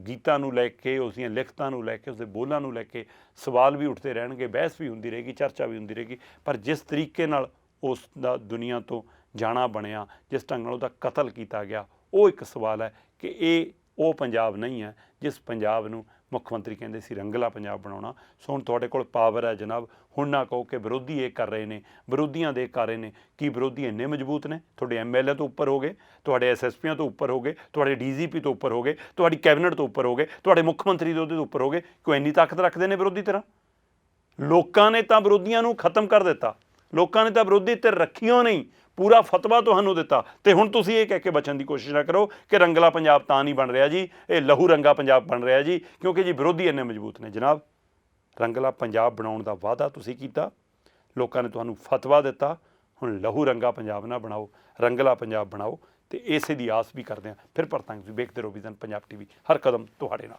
ਗੀਤਾਂ ਨੂੰ ਲੈ ਕੇ, ਉਸ ਦੀਆਂ ਲਿਖਤਾਂ ਨੂੰ ਲੈ ਕੇ, ਉਸਦੇ ਬੋਲਾਂ ਨੂੰ ਲੈ ਕੇ ਸਵਾਲ ਵੀ ਉੱਠਦੇ ਰਹਿਣਗੇ, ਬਹਿਸ ਵੀ ਹੁੰਦੀ ਰਹੇਗੀ, ਚਰਚਾ ਵੀ ਹੁੰਦੀ ਰਹੇਗੀ। ਪਰ ਜਿਸ ਤਰੀਕੇ ਨਾਲ ਉਸ ਦਾ ਦੁਨੀਆ ਤੋਂ ਜਾਣਾ ਬਣਿਆ, ਜਿਸ ਢੰਗ ਨਾਲ ਉਹਦਾ ਕਤਲ ਕੀਤਾ ਗਿਆ, ਉਹ ਇੱਕ ਸਵਾਲ ਹੈ ਕਿ ਇਹ ਉਹ ਪੰਜਾਬ ਨਹੀਂ ਹੈ ਜਿਸ ਪੰਜਾਬ ਨੂੰ ਮੁੱਖ ਮੰਤਰੀ ਕਹਿੰਦੇ ਸੀ ਰੰਗਲਾ ਪੰਜਾਬ ਬਣਾਉਣਾ। ਸੋ ਹੁਣ ਤੁਹਾਡੇ ਕੋਲ ਪਾਵਰ ਹੈ ਜਨਾਬ, ਹੁਣ ਨਾ ਕਹੋ ਕਿ ਵਿਰੋਧੀ ਇਹ ਕਰ ਰਹੇ ਨੇ, ਵਿਰੋਧੀਆਂ ਦੇ ਕਰ ਰਹੇ ਨੇ। ਕੀ ਵਿਰੋਧੀ ਇੰਨੇ ਮਜ਼ਬੂਤ ਨੇ? ਤੁਹਾਡੇ MLA ਤੋਂ ਉੱਪਰ ਹੋ ਗਏ, ਤੁਹਾਡੇ SSPਆਂ ਤੋਂ ਉੱਪਰ ਹੋ ਗਏ, ਤੁਹਾਡੇ DGP ਤੋਂ ਉੱਪਰ ਹੋ ਗਏ, ਤੁਹਾਡੀ ਕੈਬਨਿਟ ਤੋਂ ਉੱਪਰ ਹੋ ਗਏ, ਤੁਹਾਡੇ ਮੁੱਖ ਮੰਤਰੀ ਦੇ ਉਹਦੇ ਤੋਂ ਉੱਪਰ ਹੋ ਗਏ। ਕੋਈ ਇੰਨੀ ਤਾਕਤ ਰੱਖਦੇ ਨੇ ਵਿਰੋਧੀ ਤਰ੍ਹਾਂ? ਲੋਕਾਂ ਨੇ ਤਾਂ ਵਿਰੋਧੀਆਂ ਨੂੰ ਖਤਮ ਕਰ ਦਿੱਤਾ, ਲੋਕਾਂ ਨੇ ਤਾਂ ਵਿਰੋਧੀ ਧਿਰ ਰੱਖੀਓ ਨਹੀਂ, ਪੂਰਾ ਫਤਵਾ ਤੁਹਾਨੂੰ ਦਿੱਤਾ। ਤੇ ਹੁਣ ਤੁਸੀਂ ਇਹ ਕਹਿ ਕੇ ਬਚਣ ਦੀ ਕੋਸ਼ਿਸ਼ ਨਾ ਕਰੋ ਕਿ ਰੰਗਲਾ ਪੰਜਾਬ ਤਾਂ ਨਹੀਂ ਬਣ ਰਿਹਾ ਜੀ, ਇਹ ਲਹੂ ਰੰਗਾ ਪੰਜਾਬ ਬਣ ਰਿਹਾ ਜੀ, ਕਿਉਂਕਿ ਜੀ ਵਿਰੋਧੀ ਇੰਨੇ ਮਜ਼ਬੂਤ ਨੇ। ਜਨਾਬ, ਰੰਗਲਾ ਪੰਜਾਬ ਬਣਾਉਣ ਦਾ ਵਾਅਦਾ ਤੁਸੀਂ ਕੀਤਾ, ਲੋਕਾਂ ਨੇ ਤੁਹਾਨੂੰ ਫਤਵਾ ਦਿੱਤਾ। ਹੁਣ ਲਹੂ ਰੰਗਾ ਪੰਜਾਬ ਨਾ ਬਣਾਓ, ਰੰਗਲਾ ਪੰਜਾਬ ਬਣਾਓ ਤੇ ਇਸੇ ਦੀ ਆਸ ਵੀ ਕਰਦੇ ਹਾਂ। ਫਿਰ ਪਰਤਾਂਗੇ, ਤੁਸੀਂ ਵੇਖਦੇ ਰਹੋ ਵਿਜ਼ਨ ਪੰਜਾਬ TV, ਹਰ ਕਦਮ ਤੁਹਾਡੇ ਨਾਲ।